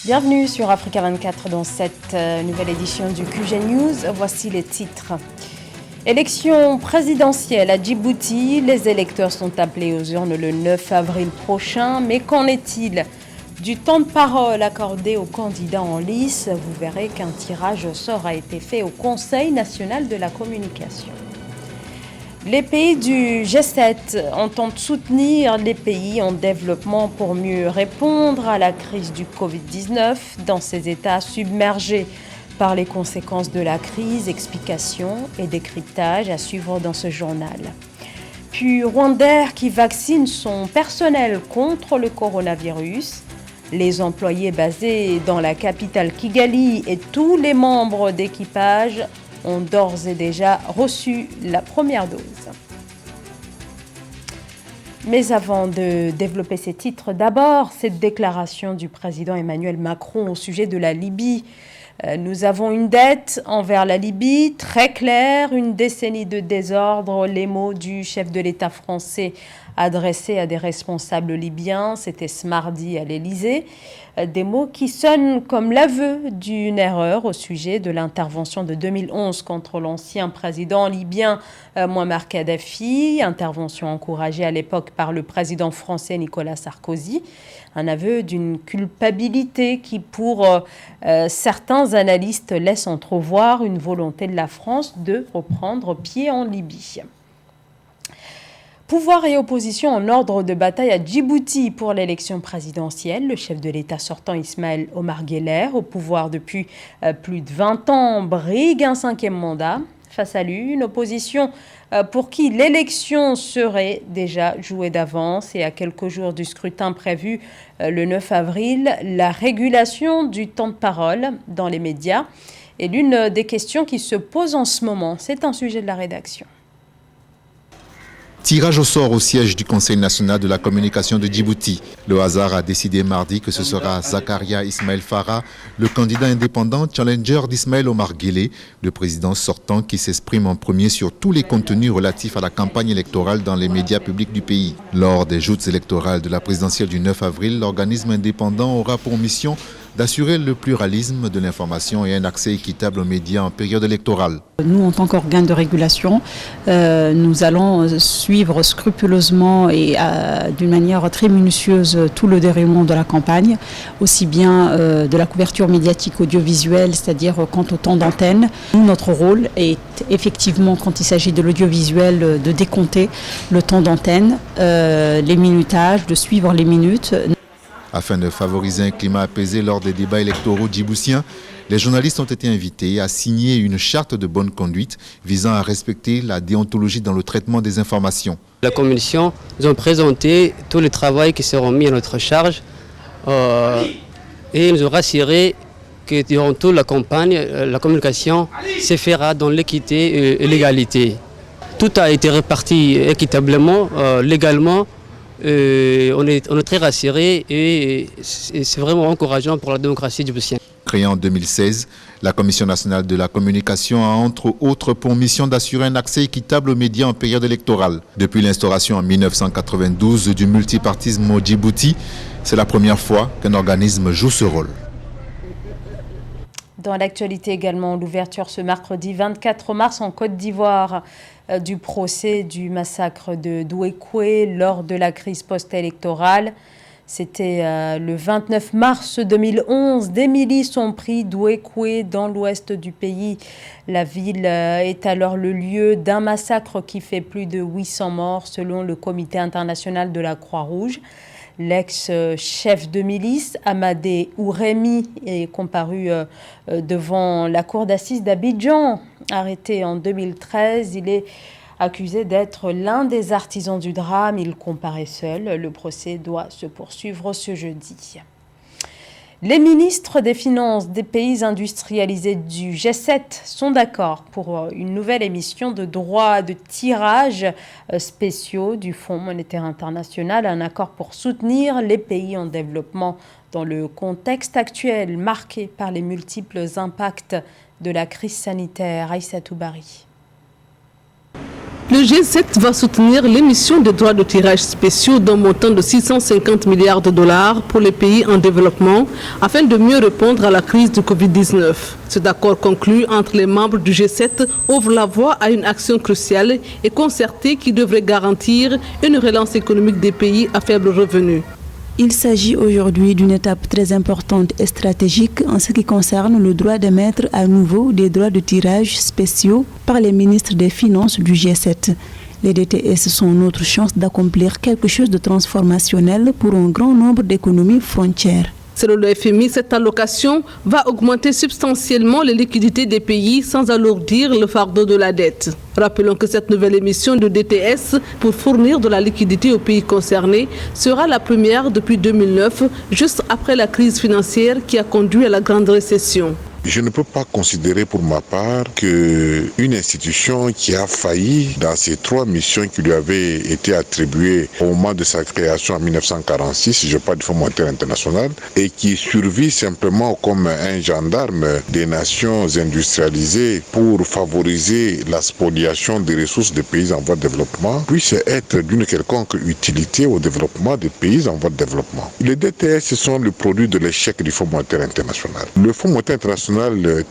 Bienvenue sur Africa 24 dans cette nouvelle édition du QG News. Voici les titres. Élection présidentielle à Djibouti. Les électeurs sont appelés aux urnes le 9 avril prochain. Mais qu'en est-il du temps de parole accordé aux candidats en lice? Vous verrez qu'un tirage au sort a été fait au Conseil national de la communication. Les pays du G7 entendent soutenir les pays en développement pour mieux répondre à la crise du Covid-19 dans ces États submergés par les conséquences de la crise. Explications et décryptage à suivre dans ce journal. Puis Rwandair qui vaccine son personnel contre le coronavirus. Les employés basés dans la capitale Kigali et tous les membres d'équipage ont d'ores et déjà reçu la première dose. Mais avant de développer ces titres, d'abord, cette déclaration du président Emmanuel Macron au sujet de la Libye. Nous avons une dette envers la Libye, très claire, une décennie de désordre, les mots du chef de l'État français adressés à des responsables libyens, c'était ce mardi à l'Élysée. Des mots qui sonnent comme l'aveu d'une erreur au sujet de l'intervention de 2011 contre l'ancien président libyen Mouammar Kadhafi, intervention encouragée à l'époque par le président français Nicolas Sarkozy. Un aveu d'une culpabilité qui, pour certains analystes, laisse entrevoir une volonté de la France de reprendre pied en Libye. Pouvoir et opposition en ordre de bataille à Djibouti pour l'élection présidentielle. Le chef de l'État sortant Ismaël Omar Guelleh, au pouvoir depuis plus de 20 ans, brigue un 5e mandat. Face à lui, une opposition pour qui l'élection serait déjà jouée d'avance et à quelques jours du scrutin prévu le 9 avril, la régulation du temps de parole dans les médias est l'une des questions qui se posent en ce moment. C'est un sujet de la rédaction. Tirage au sort au siège du Conseil national de la communication de Djibouti. Le hasard a décidé mardi que ce sera Zakaria Ismaël Farah, le candidat indépendant challenger d'Ismaël Omar Guelleh, le président sortant qui s'exprime en premier sur tous les contenus relatifs à la campagne électorale dans les médias publics du pays. Lors des joutes électorales de la présidentielle du 9 avril, l'organisme indépendant aura pour mission d'assurer le pluralisme de l'information et un accès équitable aux médias en période électorale. Nous, en tant qu'organe de régulation, nous allons suivre scrupuleusement et d'une manière très minutieuse tout le déroulement de la campagne, aussi bien de la couverture médiatique audiovisuelle, c'est-à-dire quant au temps d'antenne. Notre rôle est effectivement, quand il s'agit de l'audiovisuel, de décompter le temps d'antenne, les minutages, de suivre les minutes. Afin de favoriser un climat apaisé lors des débats électoraux djiboutiens, les journalistes ont été invités à signer une charte de bonne conduite visant à respecter la déontologie dans le traitement des informations. La commission nous a présenté tous les travaux qui seront mis à notre charge et nous ont rassuré que durant toute la campagne, la communication se fera dans l'équité et l'égalité. Tout a été réparti équitablement, légalement. On est très rassurés et c'est vraiment encourageant pour la démocratie djiboutienne. Créée en 2016, la Commission nationale de la communication a entre autres pour mission d'assurer un accès équitable aux médias en période électorale. Depuis l'instauration en 1992 du multipartisme au Djibouti, c'est la première fois qu'un organisme joue ce rôle. Dans l'actualité également, l'ouverture ce mercredi 24 mars en Côte d'Ivoire du procès du massacre de Douékoué lors de la crise post-électorale. C'était le 29 mars 2011. Des milices ont pris Douékoué dans l'ouest du pays. La ville est alors le lieu d'un massacre qui fait plus de 800 morts selon le Comité international de la Croix-Rouge. L'ex-chef de milice, Amadé Ourémi, est comparu devant la cour d'assises d'Abidjan. Arrêté en 2013, il est accusé d'être l'un des artisans du drame. Il comparaît seul. Le procès doit se poursuivre ce jeudi. Les ministres des Finances des pays industrialisés du G7 sont d'accord pour une nouvelle émission de droits de tirage spéciaux du Fonds monétaire international, un accord pour soutenir les pays en développement dans le contexte actuel marqué par les multiples impacts de la crise sanitaire. Aïssatou Bari. Le G7 va soutenir l'émission de droits de tirage spéciaux d'un montant de 650 milliards de dollars pour les pays en développement afin de mieux répondre à la crise du Covid-19. Cet accord conclu entre les membres du G7 ouvre la voie à une action cruciale et concertée qui devrait garantir une relance économique des pays à faible revenu. Il s'agit aujourd'hui d'une étape très importante et stratégique en ce qui concerne le droit d'émettre à nouveau des droits de tirage spéciaux par les ministres des Finances du G7. Les DTS sont notre chance d'accomplir quelque chose de transformationnel pour un grand nombre d'économies frontières. Selon le FMI, cette allocation va augmenter substantiellement les liquidités des pays sans alourdir le fardeau de la dette. Rappelons que cette nouvelle émission de DTS pour fournir de la liquidité aux pays concernés sera la première depuis 2009, juste après la crise financière qui a conduit à la grande récession. Je ne peux pas considérer pour ma part qu'une institution qui a failli dans ces 3 missions qui lui avaient été attribuées au moment de sa création en 1946, je parle du Fonds monétaire international, et qui survit simplement comme un gendarme des nations industrialisées pour favoriser la spoliation des ressources des pays en voie de développement, puisse être d'une quelconque utilité au développement des pays en voie de développement. Les DTS sont le produit de l'échec du Fonds monétaire international. Le Fonds monétaire international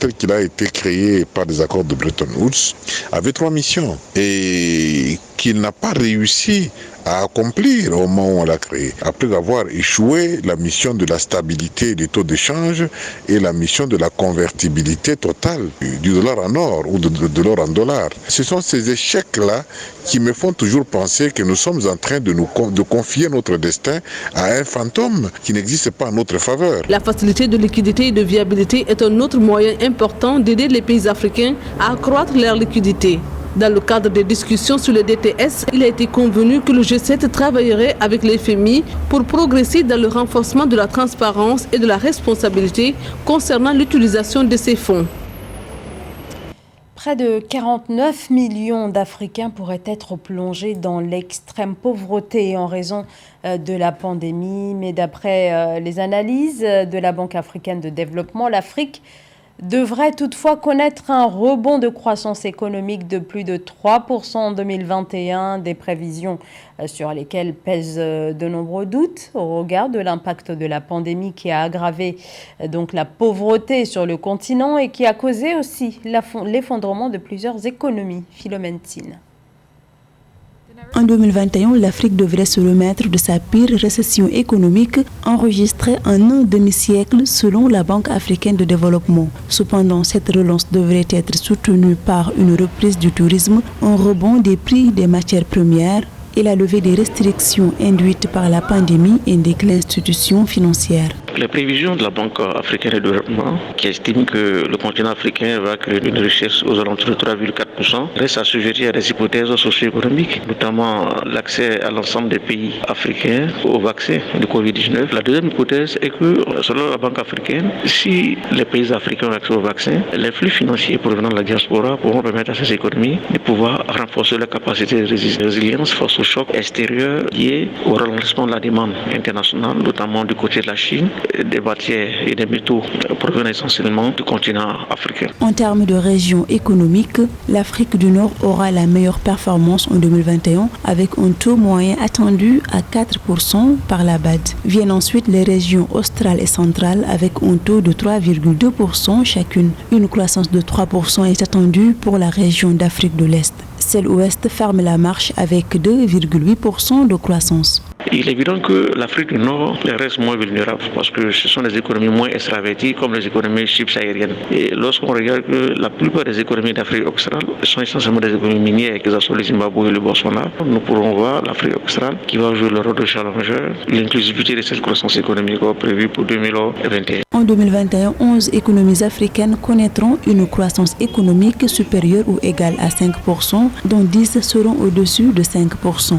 tel qu'il a été créé par des accords de Bretton Woods avait 3 missions et qu'il n'a pas réussi à accomplir au moment où on l'a créé. Après avoir échoué la mission de la stabilité des taux d'échange et la mission de la convertibilité totale du dollar en or ou de l'or en dollars. Ce sont ces échecs-là qui me font toujours penser que nous sommes en train de confier notre destin à un fantôme qui n'existe pas en notre faveur. La facilité de liquidité et de viabilité est un autre moyen important d'aider les pays africains à accroître leur liquidité. Dans le cadre des discussions sur les DTS, il a été convenu que le G7 travaillerait avec les FMI pour progresser dans le renforcement de la transparence et de la responsabilité concernant l'utilisation de ces fonds. Près de 49 millions d'Africains pourraient être plongés dans l'extrême pauvreté en raison de la pandémie. Mais d'après les analyses de la Banque africaine de développement, l'Afrique devrait toutefois connaître un rebond de croissance économique de plus de 3% en 2021, des prévisions sur lesquelles pèsent de nombreux doutes au regard de l'impact de la pandémie qui a aggravé donc la pauvreté sur le continent et qui a causé aussi l'effondrement de plusieurs économies. Philomène Tine. En 2021, l'Afrique devrait se remettre de sa pire récession économique enregistrée en un demi-siècle selon la Banque africaine de développement. Cependant, cette relance devrait être soutenue par une reprise du tourisme, un rebond des prix des matières premières et la levée des restrictions induites par la pandémie, indique l'institution financière. Les prévisions de la Banque africaine de développement, qui estime que le continent africain va créer une richesse aux alentours de 3,4%, reste assujetti à des hypothèses socio-économiques, notamment l'accès à l'ensemble des pays africains au vaccin du Covid-19. La deuxième hypothèse est que, selon la Banque africaine, si les pays africains ont accès au vaccin, les flux financiers provenant de la diaspora pourront permettre à ces économies de pouvoir renforcer leur capacité de résilience face aux chocs extérieurs liés au ralentissement de la demande internationale, notamment du côté de la Chine, des matières et des métaux provenant essentiellement du continent africain. En termes de région économique, l'Afrique du Nord aura la meilleure performance en 2021 avec un taux moyen attendu à 4% par la BAD. Viennent ensuite les régions australes et centrales avec un taux de 3,2% chacune. Une croissance de 3% est attendue pour la région d'Afrique de l'Est. Celle ouest ferme la marche avec 2,8% de croissance. Il est évident que l'Afrique du Nord reste moins vulnérable parce que ce sont des économies moins extraverties comme les économies subsahariennes. Et lorsqu'on regarde que la plupart des économies d'Afrique australe sont essentiellement des économies minières, que ce soit le Zimbabwe et le Botswana, nous pourrons voir l'Afrique australe qui va jouer le rôle de challenger, l'inclusivité de cette croissance économique prévue pour 2021. En 2021, 11 économies africaines connaîtront une croissance économique supérieure ou égale à 5%, dont 10 seront au-dessus de 5%.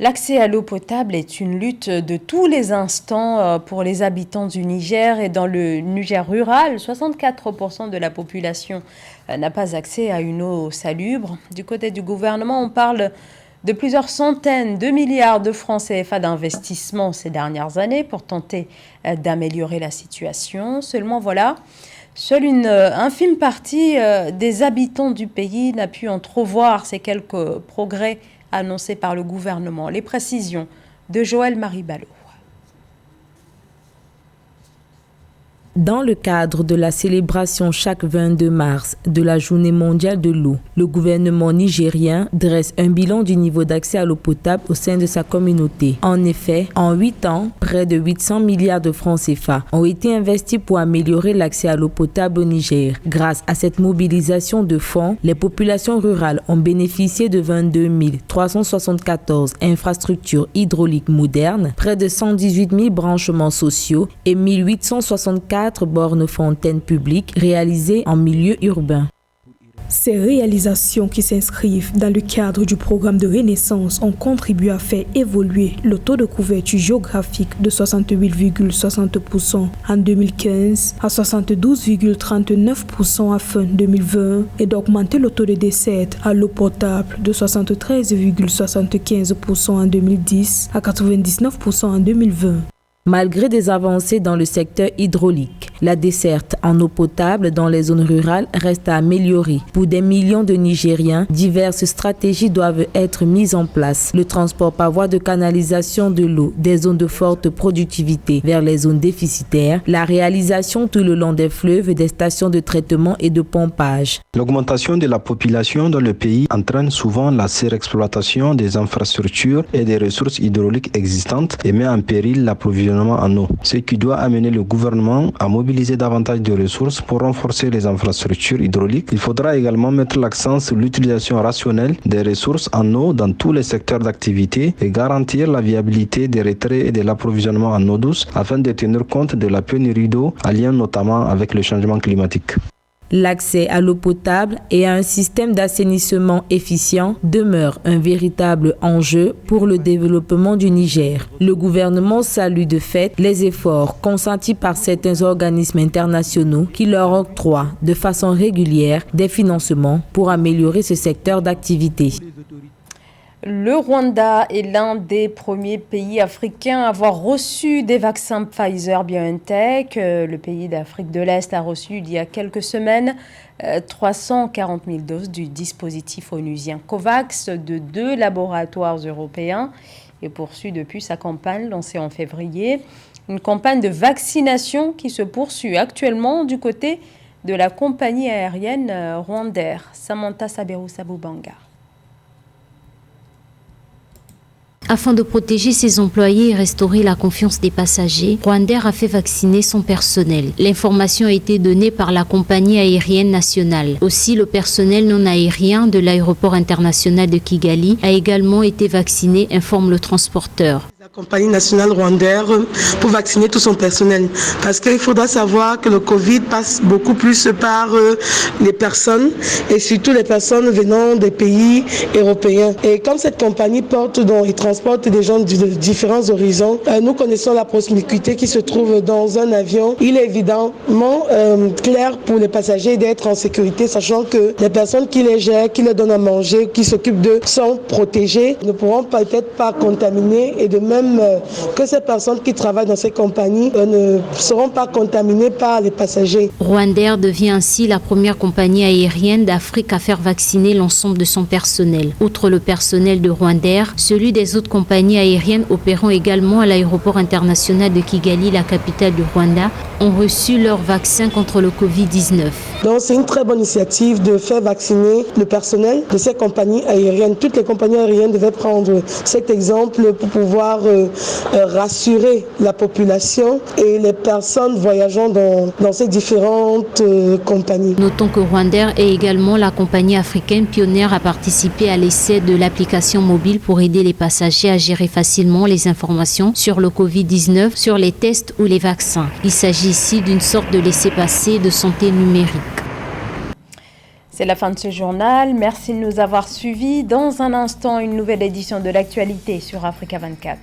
L'accès à l'eau potable est une lutte de tous les instants pour les habitants du Niger et dans le Niger rural, 64% de la population n'a pas accès à une eau salubre. Du côté du gouvernement, on parle de plusieurs centaines de milliards de francs CFA d'investissement ces dernières années pour tenter d'améliorer la situation. Seulement voilà, Seule une infime partie des habitants du pays n'a pu entrevoir ces quelques progrès annoncés par le gouvernement. Les précisions de Joël-Marie Ballot. Dans le cadre de la célébration chaque 22 mars de la Journée mondiale de l'eau, le gouvernement nigérien dresse un bilan du niveau d'accès à l'eau potable au sein de sa communauté. En effet, en 8 ans, près de 800 milliards de francs CFA ont été investis pour améliorer l'accès à l'eau potable au Niger. Grâce à cette mobilisation de fonds, les populations rurales ont bénéficié de 22 374 infrastructures hydrauliques modernes, près de 118 000 branchements sociaux et 1864 bornes fontaines publiques réalisées en milieu urbain. Ces réalisations qui s'inscrivent dans le cadre du programme de Renaissance ont contribué à faire évoluer le taux de couverture géographique de 68,60% en 2015 à 72,39% à fin 2020 et d'augmenter le taux de desserte à l'eau potable de 73,75% en 2010 à 99% en 2020. Malgré des avancées dans le secteur hydraulique, la desserte en eau potable dans les zones rurales reste à améliorer. Pour des millions de Nigériens, diverses stratégies doivent être mises en place. Le transport par voie de canalisation de l'eau des zones de forte productivité vers les zones déficitaires, la réalisation tout le long des fleuves des stations de traitement et de pompage. L'augmentation de la population dans le pays entraîne souvent la surexploitation des infrastructures et des ressources hydrauliques existantes et met en péril l'approvisionnement en eau, ce qui doit amener le gouvernement à mobiliser davantage de ressources pour renforcer les infrastructures hydrauliques. Il faudra également mettre l'accent sur l'utilisation rationnelle des ressources en eau dans tous les secteurs d'activité et garantir la viabilité des retraits et de l'approvisionnement en eau douce afin de tenir compte de la pénurie d'eau en lien notamment avec le changement climatique. L'accès à l'eau potable et à un système d'assainissement efficient demeure un véritable enjeu pour le développement du Niger. Le gouvernement salue de fait les efforts consentis par certains organismes internationaux qui leur octroient de façon régulière des financements pour améliorer ce secteur d'activité. Le Rwanda est l'un des premiers pays africains à avoir reçu des vaccins Pfizer-BioNTech. Le pays d'Afrique de l'Est a reçu il y a quelques semaines 340 000 doses du dispositif onusien COVAX de 2 laboratoires européens et poursuit depuis sa campagne lancée en février. Une campagne de vaccination qui se poursuit actuellement du côté de la compagnie aérienne Rwandair. Samantha Saberou-Sabubanga. Afin de protéger ses employés et restaurer la confiance des passagers, Rwandair a fait vacciner son personnel. L'information a été donnée par la compagnie aérienne nationale. Aussi, le personnel non aérien de l'aéroport international de Kigali a également été vacciné, informe le transporteur. La compagnie nationale Rwandair pour vacciner tout son personnel. Parce qu'il faudra savoir que le Covid passe beaucoup plus par les personnes et surtout les personnes venant des pays européens. Et comme cette compagnie porte et transporte des gens de différents horizons, nous connaissons la promiscuité qui se trouve dans un avion. Il est évidemment clair pour les passagers d'être en sécurité, sachant que les personnes qui les gèrent, qui les donnent à manger, qui s'occupent d'eux sont protégées, ne pourront peut-être pas contaminer et de même que ces personnes qui travaillent dans ces compagnies ne seront pas contaminées par les passagers. Rwandair devient ainsi la première compagnie aérienne d'Afrique à faire vacciner l'ensemble de son personnel. Outre le personnel de Rwandair, celui des autres compagnies aériennes opérant également à l'aéroport international de Kigali, la capitale du Rwanda, ont reçu leur vaccin contre le Covid-19. Donc c'est une très bonne initiative de faire vacciner le personnel de ces compagnies aériennes. Toutes les compagnies aériennes devaient prendre cet exemple pour pouvoir rassurer la population et les personnes voyageant dans ces différentes compagnies. Notons que Rwandair est également la compagnie africaine pionnière à participer à l'essai de l'application mobile pour aider les passagers à gérer facilement les informations sur le Covid-19, sur les tests ou les vaccins. Il s'agit ici d'une sorte de laissez-passer de santé numérique. C'est la fin de ce journal. Merci de nous avoir suivis. Dans un instant, une nouvelle édition de l'actualité sur Africa 24.